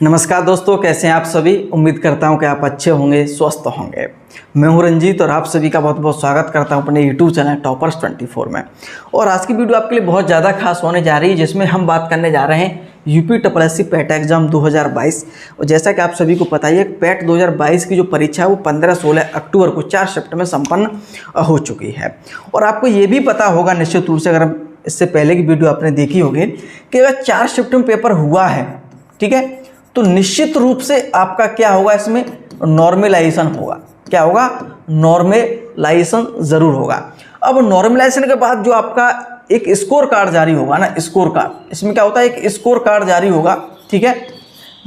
नमस्कार दोस्तों, कैसे हैं आप सभी। उम्मीद करता हूं कि आप अच्छे होंगे, स्वस्थ होंगे। मैं हूं रंजीत और आप सभी का बहुत बहुत स्वागत करता हूं अपने यूट्यूब चैनल टॉपर्स 24 में। और आज की वीडियो आपके लिए बहुत ज़्यादा खास होने जा रही है, जिसमें हम बात करने जा रहे हैं यूपी SSC पैट एग्जाम 2022। और जैसा कि आप सभी को पता ही है, पैट 2022 की जो परीक्षा है वो 15-16 अक्टूबर को 4 शिफ्ट में संपन्न हो चुकी है। और आपको ये भी पता होगा निश्चित रूप से, अगर इससे पहले की वीडियो आपने देखी होगी, कि अगर 4 शिफ्ट में पेपर हुआ है, ठीक है, तो निश्चित रूप से आपका क्या होगा, इसमें नॉर्मलाइजेशन होगा। क्या होगा? नॉर्मलाइजेशन जरूर होगा। अब नॉर्मलाइजेशन के बाद जो आपका एक स्कोर कार्ड जारी होगा ना, स्कोर कार्ड, इसमें क्या होता है, एक स्कोर कार्ड जारी होगा, ठीक है,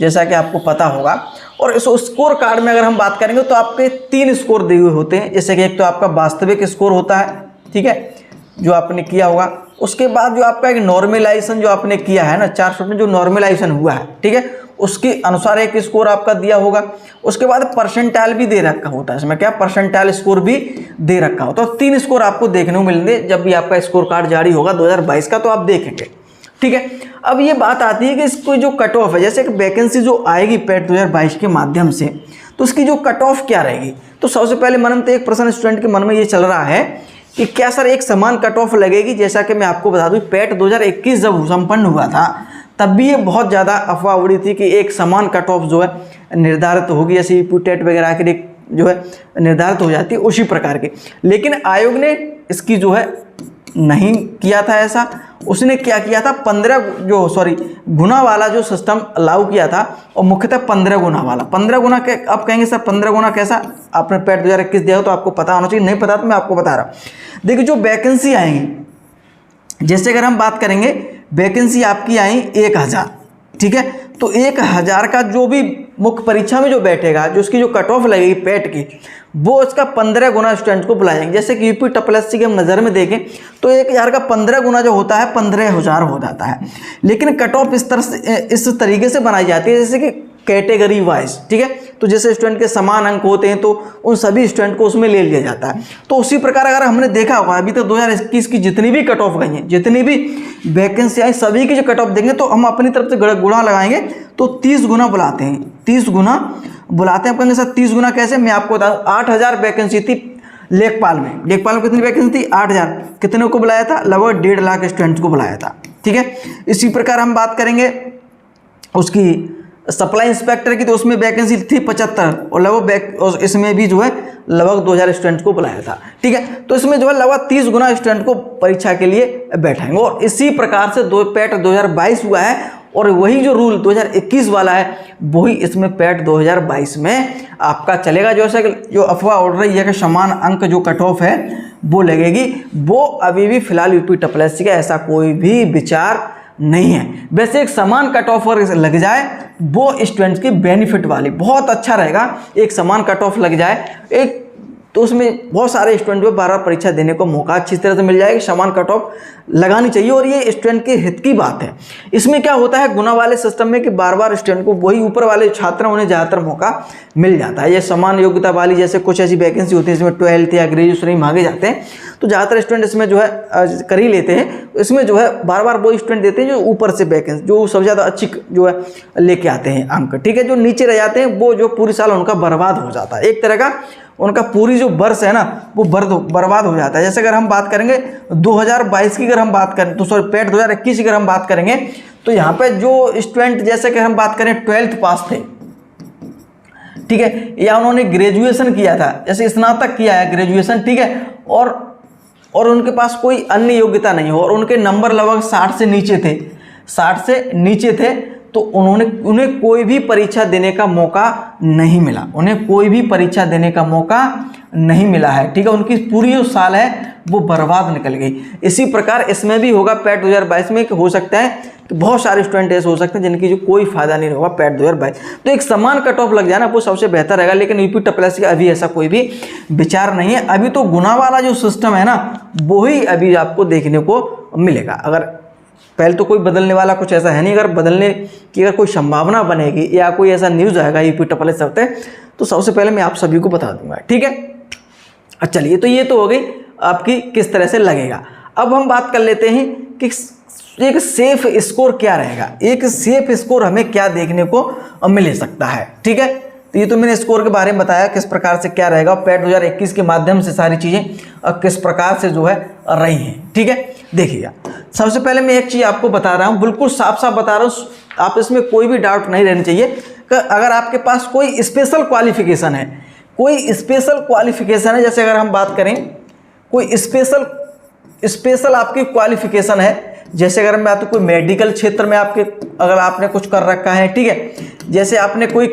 जैसा कि आपको पता होगा। और इस स्कोर कार्ड में अगर हम बात करेंगे तो आपके 3 स्कोर दिए हुए होते हैं। जैसे कि एक तो आपका वास्तविक स्कोर होता है, ठीक है, जो आपने किया होगा। उसके बाद जो आपका एक नॉर्मलाइजेशन जो आपने किया है ना, 4 शिफ्ट में जो नॉर्मलाइजेशन हुआ है, ठीक है, उसके अनुसार एक स्कोर आपका दिया होगा। उसके बाद परसेंटाइल भी दे रखा होता है, इसमें क्या परसेंटाइल स्कोर भी दे रखा होता है। तो 3 स्कोर आपको देखने को मिलेंगे जब भी आपका स्कोर कार्ड जारी होगा 2022 का, तो आप देखेंगे, ठीक है। अब ये बात आती है कि इसको जो कट ऑफ है, जैसे कि वैकेंसी जो आएगी पैट 2022 के माध्यम से, तो उसकी जो कट ऑफ क्या रहेगी। तो सबसे पहले मन में तो एक प्रश्न स्टूडेंट के मन में ये चल रहा है कि क्या सर एक समान कट ऑफ लगेगी। जैसा कि मैं आपको बता दूं, पैट 2021 जब संपन्न हुआ था तब भी ये बहुत ज़्यादा अफवाह उड़ी थी कि एक समान कट ऑफ जो है निर्धारित होगी, ऐसी टेट वगैरह के लिए जो है निर्धारित हो जाती है उसी प्रकार की। लेकिन आयोग ने इसकी जो है नहीं किया था ऐसा। उसने क्या किया था, 15 गुना वाला जो सिस्टम लागू किया था, और मुख्यतः 15 गुना वाला। 15 गुना के आप कहेंगे सर 15 गुना कैसा, आपने पैट 2021 दिया हो तो आपको पता होना चाहिए, नहीं पता तो मैं आपको बता रहा हूँ। देखिए जो वैकेंसी आएंगी, जैसे अगर हम बात करेंगे, वैकेंसी आपकी आई 1000, ठीक है, तो 1000 का जो भी मुख्य परीक्षा में जो बैठेगा, जो उसकी जो कट ऑफ लगेगी पैट की, वो इसका 15 गुना स्टूडेंट को बुलाएंगे। जैसे कि यूपी SSC के हम नज़र में देखें तो 1000 का 15 गुना जो होता है 15,000 हो जाता है। लेकिन कट ऑफ इस तरीके से बनाई जाती है जैसे कि कैटेगरी वाइज, ठीक है, तो जैसे स्टूडेंट के समान अंक होते हैं तो उन सभी स्टूडेंट को उसमें ले लिया जाता है। तो उसी प्रकार अगर हमने देखा होगा अभी तक 2021 की जितनी भी कट ऑफ गई हैं, जितनी भी वैकेंसी आई, सभी की जो कट ऑफ देंगे तो हम अपनी तरफ से गुणा लगाएंगे तो 30 गुना बुलाते हैं, 30 गुना बुलाते हैं। आप कहेंगे सर 30 गुना कैसे, मैं आपको बताऊँ। 8000 वैकेंसी थी लेखपाल में। लेखपाल में कितनी वैकेंसी थी? 8000। कितने को बुलाया था? लगभग 1.5 लाख स्टूडेंट्स को बुलाया था, ठीक है। इसी प्रकार हम बात करेंगे उसकी सप्लाई इंस्पेक्टर की, तो उसमें वैकेंसी थी 75, और लगभग इसमें भी जो है लगभग 2000 स्टूडेंट को बुलाया था, ठीक है। तो इसमें जो है लगभग 30 गुना स्टूडेंट को परीक्षा के लिए बैठाएंगे। और इसी प्रकार से पैट 2022 हुआ है, और वही जो रूल 2021 वाला है वही इसमें पैट 2022 में आपका चलेगा। जैसे जो अफवाह उड़ रही है कि समान अंक जो कट ऑफ है वो लगेगी, वो अभी भी फिलहाल यूपी SSC का ऐसा कोई भी विचार नहीं है। वैसे एक समान कट ऑफ लग जाए वो स्टूडेंट्स की बेनिफिट वाली बहुत अच्छा रहेगा। एक समान कट ऑफ लग जाए एक, तो उसमें बहुत सारे स्टूडेंट को बार बार परीक्षा देने को मौका अच्छी तरह से मिल जाएगा। समान कट ऑफ लगानी चाहिए, और ये स्टूडेंट के हित की बात है। इसमें क्या होता है गुना वाले सिस्टम में कि बार बार स्टूडेंट को वही ऊपर वाले छात्र उन्हें ज़्यादातर मौका मिल जाता है। ये समान योग्यता वाली जैसे कुछ ऐसी वैकेंसी होती है इसमें 12th या ग्रेजुएशन ही मांगे जाते हैं, तो ज़्यादातर स्टूडेंट इसमें जो है कर ही लेते हैं। इसमें जो है बार बार वो स्टूडेंट देते हैं जो ऊपर से वैकेंसी जो सबसे ज़्यादा अच्छी जो है लेके आते हैं अंक, ठीक है। जो नीचे रह जाते हैं वो जो पूरी साल उनका बर्बाद हो जाता है, एक तरह का उनका पूरी जो वर्ष है ना वो बर्बाद हो जाता है। जैसे अगर हम बात करेंगे 2022 की, अगर हम बात करें तो पैट 2021 की अगर हम बात करेंगे, तो यहाँ पे जो स्टूडेंट जैसे कि हम बात करें 12th पास थे, ठीक है, या उन्होंने ग्रेजुएशन किया था, जैसे स्नातक किया है ग्रेजुएशन, ठीक है, और उनके पास कोई अन्य योग्यता नहीं हो, और उनके नंबर लगभग 60 से नीचे थे, 60 से नीचे थे, तो उन्हें कोई भी परीक्षा देने का मौका नहीं मिला, उन्हें कोई भी परीक्षा देने का मौका नहीं मिला है, ठीक है। उनकी पूरी जो साल है वो बर्बाद निकल गई। इसी प्रकार इसमें भी होगा पैट 2022 में, कि हो सकता है कि बहुत सारे स्टूडेंट ऐसे हो सकते हैं जिनकी जो कोई फायदा नहीं होगा पैट 2022। तो एक समान कट ऑफ लग जाना वो सबसे बेहतर रहेगा। लेकिन यूपी SSC का अभी ऐसा कोई भी विचार नहीं है। अभी तो गुना वाला जो सिस्टम है ना वही अभी आपको देखने को मिलेगा। अगर पहले तो कोई बदलने वाला कुछ ऐसा है नहीं, अगर बदलने की अगर कोई संभावना बनेगी या कोई ऐसा न्यूज़ आएगा यूपी SSC से, तो सबसे पहले मैं आप सभी को बता दूंगा, ठीक है। चलिए, तो ये तो हो गई आपकी किस तरह से लगेगा। अब हम बात कर लेते हैं कि एक सेफ स्कोर क्या रहेगा, एक सेफ स्कोर हमें क्या देखने को मिल सकता है। ठीक है, तो ये तो मैंने स्कोर के बारे में बताया किस प्रकार से क्या रहेगा, पैट 2021 के माध्यम से सारी चीज़ें किस प्रकार से जो है रही हैं। ठीक है, देखिएगा सबसे पहले मैं एक चीज़ आपको बता रहा हूँ, बिल्कुल साफ साफ बता रहा हूँ, आप इसमें कोई भी डाउट नहीं रहनी चाहिए कि अगर आपके पास कोई स्पेशल क्वालिफिकेशन है, कोई स्पेशल क्वालिफिकेशन है, जैसे अगर हम बात करें कोई स्पेशल आपकी क्वालिफिकेशन है, जैसे अगर मैं तो कोई मेडिकल क्षेत्र में आपके अगर आपने कुछ कर रखा है, ठीक है, जैसे आपने कोई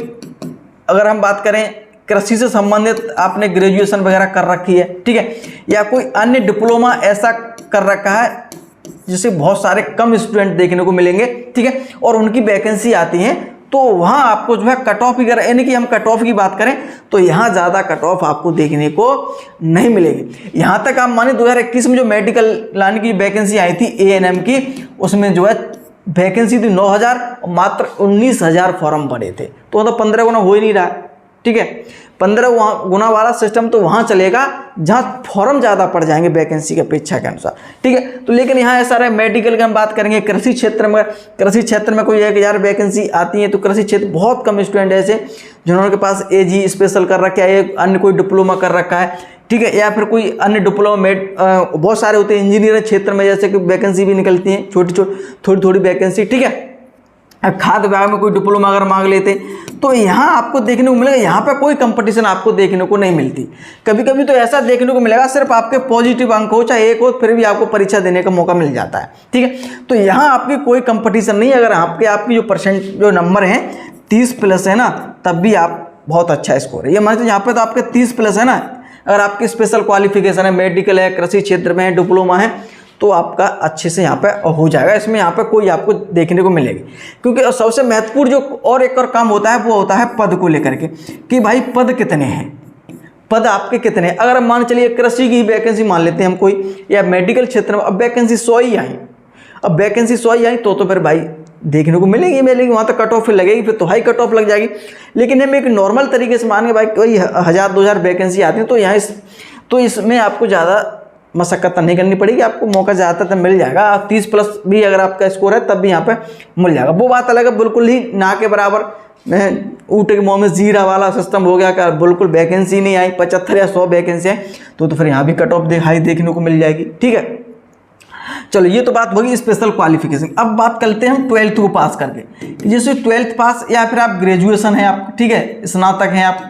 अगर हम बात करें कृषि से संबंधित आपने ग्रेजुएशन वगैरह कर रखी है, ठीक है, या कोई अन्य डिप्लोमा ऐसा कर रखा है जिसे बहुत सारे कम स्टूडेंट देखने को मिलेंगे, ठीक है, और उनकी वैकेंसी आती है, तो वहाँ आपको जो है कट ऑफ यानी कि हम कट ऑफ की बात करें तो यहाँ ज़्यादा कट ऑफ आपको देखने को नहीं मिलेगी। यहाँ तक आप माने 2021 में जो मेडिकल लाइन की वैकेंसी आई थी ANM की, उसमें जो है वैकेंसी थी 9000 और मात्र 19000 फॉर्म भरे थे, तो मतलब 15 गुना हो ही नहीं रहा है। ठीक है, 15 गुना वाला सिस्टम तो वहाँ चलेगा जहाँ फॉर्म ज़्यादा पड़ जाएंगे वैकेंसी की अपेक्षा के अनुसार। ठीक है, तो लेकिन यहाँ ऐसा रहे मेडिकल की हम बात करेंगे, कृषि क्षेत्र में कोई 1000 वैकेंसी आती है, तो कृषि क्षेत्र बहुत कम स्टूडेंट ऐसे जिन्होंने के पास AG स्पेशल कर रखा है, अन्य कोई डिप्लोमा कर रखा है, ठीक है, या फिर कोई अन्य डिप्लोमा बहुत सारे होते हैं इंजीनियरिंग क्षेत्र में, जैसे कि वैकेंसी भी निकलती हैं थोड़ी वैकेंसी। ठीक है, खाद्य विभाग में कोई डिप्लोमा अगर मांग लेते तो यहाँ आपको देखने को मिलेगा, यहाँ पे कोई कंपटीशन आपको देखने को नहीं मिलती। कभी कभी तो ऐसा देखने को मिलेगा सिर्फ आपके पॉजिटिव अंक हो चाहे एक हो, फिर भी आपको परीक्षा देने का मौका मिल जाता है। ठीक है, तो यहाँ आपकी कोई कंपटीशन नहीं, अगर आपकी जो नंबर हैं 30+ है ना, तब भी आप बहुत अच्छा स्कोर है। ये मान लीजिए यहाँ पे तो आपके 30+ है ना, अगर आपकी स्पेशल क्वालिफिकेशन है, मेडिकल है, कृषि क्षेत्र में है, डिप्लोमा है, तो आपका अच्छे से यहाँ पे हो जाएगा। इसमें यहाँ पे कोई आपको देखने को मिलेगी, क्योंकि सबसे महत्वपूर्ण जो और एक और काम होता है वो होता है पद को लेकर के, कि भाई पद कितने हैं, पद आपके कितने हैं। अगर मान चलिए कृषि की वैकेंसी मान लेते हैं हम कोई, या मेडिकल क्षेत्र में अब वैकेंसी 100 ही आई, अब वैकेंसी 100 ही आई तो फिर भाई देखने को मिलेगी, वहाँ तक कट ऑफ फिर लगेगी, फिर तो हाई कट ऑफ लग जाएगी। लेकिन हम एक नॉर्मल तरीके से मान के भाई कोई 1000-2000 वैकेंसी आती है, तो यहाँ इसमें आपको ज़्यादा मशक्कत नहीं करनी पड़ेगी, आपको मौका ज़्यादातर मिल जाएगा। 30+ भी अगर आपका स्कोर है तब भी यहाँ पे मिल जाएगा। वो बात अलग है, बिल्कुल ही ना के बराबर ऊँट के मुँह में जीरा वाला सिस्टम हो गया, कि बिल्कुल वैकेंसी नहीं आई, 75 या 100 वैकेंसी है, तो फिर यहाँ भी कट ऑफ हाई देखने को मिल जाएगी। ठीक है, चलो ये तो बात होगी स्पेशल क्वालिफिकेशन। अब बात करते हैं हम 12th को पास करके, जैसे 12th पास या फिर आप ग्रेजुएशन है आप, ठीक है, स्नातक हैं आप,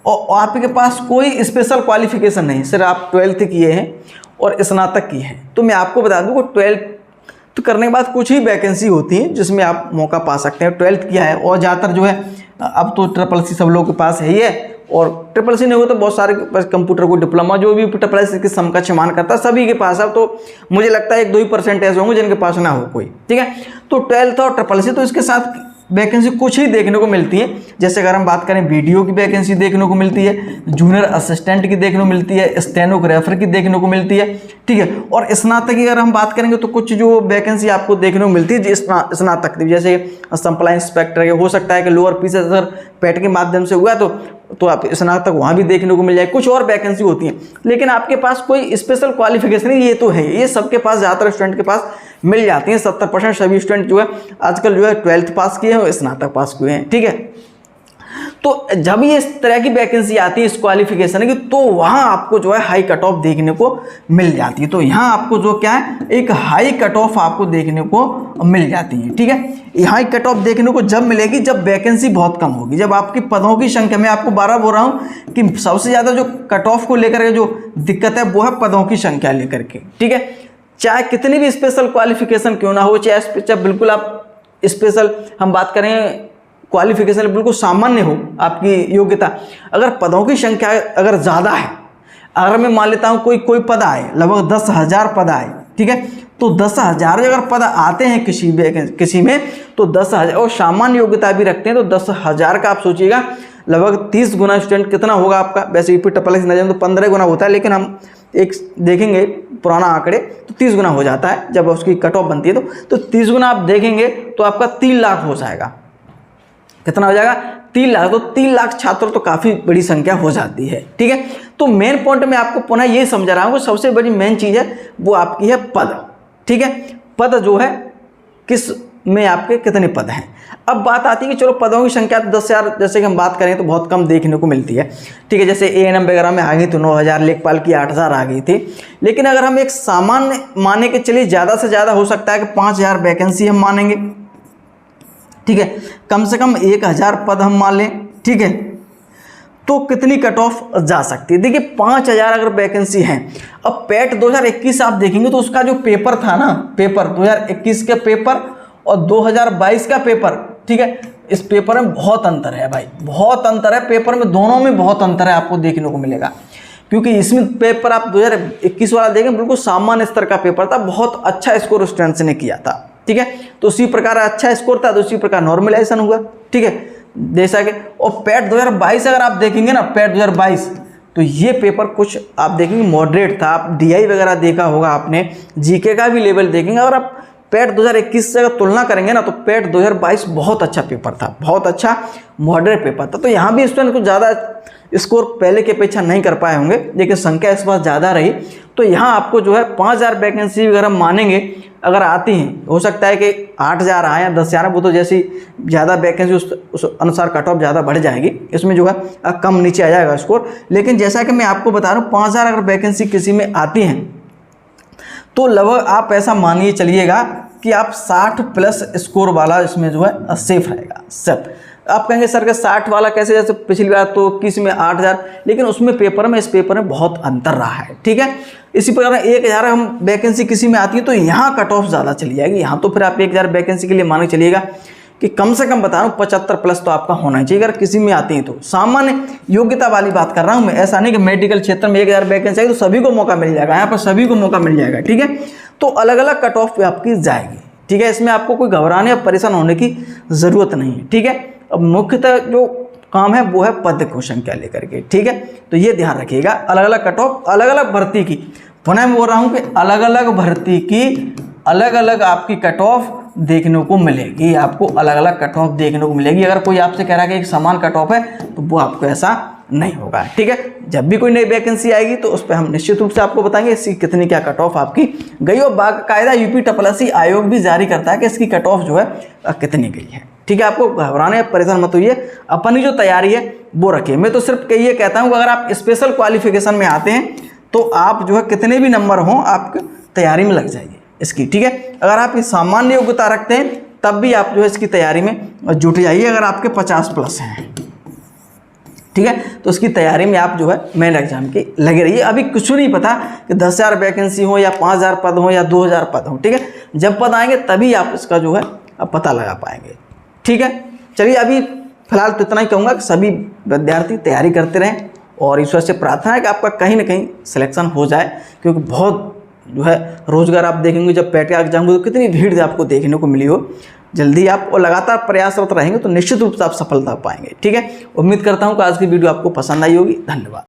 और आपके पास कोई स्पेशल क्वालिफिकेशन नहीं, सिर्फ आप 12th किए हैं और स्नातक किए हैं, तो मैं आपको बता दूं कि 12th करने के बाद कुछ ही वैकेंसी होती है जिसमें आप मौका पा सकते हैं। 12th किया है, और ज़्यादातर जो है अब तो SSC सब लोगों के पास है ही है, और SSC नहीं हो तो बहुत सारे कंप्यूटर को डिप्लोमा जो भी SSC के समकक्ष मान करता है सभी के पास। अब तो मुझे लगता है 1-2% ऐसे होंगे जिनके पास ना हो कोई। ठीक है, तो 12th और SSC, तो इसके साथ वैकेंसी कुछ ही देखने को मिलती है। जैसे अगर हम बात करें वीडियो की वैकेंसी देखने को मिलती है, जूनियर असिस्टेंट की देखने को मिलती है, स्टेनोग्राफर की देखने को मिलती है। ठीक है, और स्नातक की अगर हम बात करेंगे तो कुछ जो वैकेंसी आपको देखने को मिलती है स्नातक, जैसे सप्लाई इंस्पेक्टर, हो सकता है कि लोअर पीस अगर पैट के माध्यम से हुआ तो आप स्नातक वहाँ भी देखने को मिल जाए। कुछ और वैकेंसी होती हैं, लेकिन आपके पास कोई स्पेशल क्वालिफिकेशन नहीं, ये तो है, ये सबके पास ज़्यादातर स्टूडेंट के पास मिल जाती हैं। 70% सभी स्टूडेंट जो है आजकल जो है 12th पास किए हैं और स्नातक पास हुए हैं। ठीक है, तो जब ये इस तरह की वैकेंसी आती है इस क्वालिफिकेशन की, तो वहाँ आपको जो है हाई कट ऑफ देखने को मिल जाती है। तो यहाँ आपको जो क्या है, एक हाई कट ऑफ आपको देखने को मिल जाती है। ठीक है, ये हाई कट ऑफ देखने को जब मिलेगी जब वैकेंसी बहुत कम होगी, जब आपकी पदों की संख्या, मैं आपको बार बोल रहा हूँ कि सबसे ज़्यादा जो कट ऑफ को लेकर जो दिक्कत है वो है पदों की संख्या लेकर के। ठीक है, चाहे कितनी भी स्पेशल क्वालिफिकेशन क्यों ना हो, चाहे बिल्कुल आप स्पेशल हम बात करें क्वालिफिकेशन बिल्कुल सामान्य हो आपकी योग्यता, अगर पदों की संख्या अगर ज़्यादा है, अगर मैं मान लेता हूँ कोई पद आए, लगभग 10,000 पद आए, ठीक है, तो 10,000 अगर पद आते हैं किसी में, तो 10,000 और सामान्य योग्यता भी रखते हैं, तो 10,000 का आप सोचिएगा लगभग 30 गुना स्टूडेंट कितना होगा आपका। वैसे यूपी नजर तो 15 गुना होता है, लेकिन हम एक देखेंगे पुराना आंकड़े तो 30 गुना हो जाता है जब उसकी कट ऑफ बनती है, तो 30 गुना आप देखेंगे तो आपका 3 लाख हो जाएगा। कितना हो जाएगा? 3 लाख। तो 3 लाख छात्र तो काफ़ी बड़ी संख्या हो जाती है। ठीक है, तो मेन पॉइंट में आपको पुनः ये समझा रहा हूँ, सबसे बड़ी मेन चीज़ है वो आपकी है पद। ठीक है, पद जो है किस में आपके कितने पद हैं। अब बात आती है कि चलो पदों की संख्या तो 10,000 जैसे कि हम बात करें तो बहुत कम देखने को मिलती है, ठीक है। जैसे ANM वगैरह में आ गई तो 9,000, लेखपाल की 8,000 आ गई थी। लेकिन अगर हम एक सामान्य माने के चलिए, ज़्यादा से ज़्यादा हो सकता है कि 5,000 वैकेंसी हम मानेंगे, ठीक है। कम से कम 1,000 पद हम मान लें, ठीक है। तो कितनी कट ऑफ जा सकती है? देखिए 5,000 अगर वैकेंसी है, अब पैट 2021 आप देखेंगे तो उसका जो पेपर था ना, पेपर 2021 के पेपर और 2022 का पेपर, ठीक है, इस पेपर में बहुत अंतर है भाई, बहुत अंतर है पेपर में, दोनों में बहुत अंतर है आपको देखने को मिलेगा। क्योंकि इसमें पेपर आप 2021 वाला देखें बिल्कुल सामान्य स्तर का पेपर था, बहुत अच्छा स्कोर स्टूडेंट्स ने किया था, ठीक है। तो उसी प्रकार अच्छा स्कोर था तो उसी प्रकार नॉर्मलाइजेशन हुआ, ठीक है, जैसा कि। और पैट 2022 अगर आप देखेंगे ना, पैट 2022, तो ये पेपर कुछ आप देखेंगे मॉडरेट था। आप DI वगैरह देखा होगा आपने, GK का भी लेवल देखेंगे। अगर आप पैट 2021 से अगर तुलना करेंगे ना तो पैट 2022 बहुत अच्छा पेपर था, बहुत अच्छा मॉडरेट पेपर था। तो यहाँ भी स्टूडेंट कुछ ज़्यादा स्कोर पहले की अपेक्षा नहीं कर पाए होंगे, लेकिन संख्या इस बार ज़्यादा रही। तो यहाँ आपको जो है 5,000 वैकेंसी अगर हम मानेंगे अगर आती हैं, हो सकता है कि 8,000 आए या 10,000, वो तो जैसी ज़्यादा वैकेंसी उस अनुसार कट ऑफ ज़्यादा बढ़ जाएगी, इसमें जो है कम नीचे आ जाएगा स्कोर। लेकिन जैसा कि मैं आपको बता रहा हूँ 5,000 अगर वैकेंसी किसी में आती हैं तो लगभग आप ऐसा मानिए चलिएगा कि आप 60 प्लस स्कोर वाला इसमें जो है सेफ रहेगा, सेफ। आप कहेंगे सर के 60 वाला कैसे, जैसे पिछली बार तो किस में 8,000, लेकिन उसमें पेपर में, इस पेपर में बहुत अंतर रहा है, ठीक है। इसी प्रकार 1,000 हम वैकेंसी किसी में आती है तो यहाँ कट ऑफ ज़्यादा चली जाएगी। यहाँ तो फिर आप 1,000 वैकेंसी के लिए मान के चलिएगा कि कम से कम बता रहा हूँ 75 प्लस तो आपका होना चाहिए अगर किसी में आती है तो। सामान्य योग्यता वाली बात कर रहा हूँ मैं, ऐसा नहीं कि मेडिकल क्षेत्र में 1,000 वैकेंसी आई तो सभी को मौका मिल जाएगा, यहाँ पर सभी को मौका मिल जाएगा, ठीक है। तो अलग अलग कट ऑफ पे आपकी जाएगी, ठीक है। इसमें आपको कोई घबराने या परेशान होने की ज़रूरत नहीं है, ठीक है। अब मुख्यतः जो काम है वो है पद को संख्या लेकर के, ठीक है। तो ये ध्यान रखिएगा, अलग अलग कट ऑफ, अलग अलग भर्ती की, पुनः मैं बोल रहा हूँ कि अलग अलग भर्ती की अलग अलग आपकी कट ऑफ देखने को मिलेगी, आपको अलग अलग कट ऑफ देखने को मिलेगी। अगर कोई आपसे कह रहा है कि एक समान कट ऑफ है तो वो आपको ऐसा नहीं होगा, ठीक है। जब भी कोई नई वैकेंसी आएगी तो उस पर हम निश्चित रूप से आपको बताएंगे इसकी कितनी क्या कट ऑफ आपकी गई। और बाकायदा UPSSC आयोग भी जारी करता है कि इसकी कट ऑफ जो है कितनी गई है, ठीक है। आपको घबराने या परेशान मत होइए, अपनी जो तैयारी है वो रखिए। मैं तो सिर्फ ये कहता हूँ कि अगर आप स्पेशल क्वालिफिकेशन में आते हैं तो आप जो है कितने भी नंबर हों आपकी तैयारी में लग जाइए इसकी, ठीक है। अगर आप इस सामान्य योग्यता रखते हैं तब भी आप जो है इसकी तैयारी में जुट जाइए। अगर आपके 50 प्लस हैं, ठीक है, तो उसकी तैयारी में आप जो है मेन एग्जाम की लगे रहिए। अभी कुछ नहीं पता कि 10,000 वैकेंसी हो या 5,000 पद हो या 2,000 पद हो, ठीक है। जब पद आएंगे तभी आप इसका जो है पता लगा पाएंगे, ठीक है। चलिए अभी फिलहाल तो इतना ही कहूँगा कि सभी विद्यार्थी तैयारी करते रहें और ईश्वर से प्रार्थना है कि आपका कहीं ना कहीं सिलेक्शन हो जाए, क्योंकि बहुत जो है रोजगार आप देखेंगे जब पैट का एग्जाम हो तो कितनी भीड़ आपको देखने को मिली हो। जल्दी आप और लगातार प्रयासरत रहेंगे तो निश्चित रूप से आप सफलता पाएंगे, ठीक है। उम्मीद करता हूँ कि आज की वीडियो आपको पसंद आई होगी। धन्यवाद।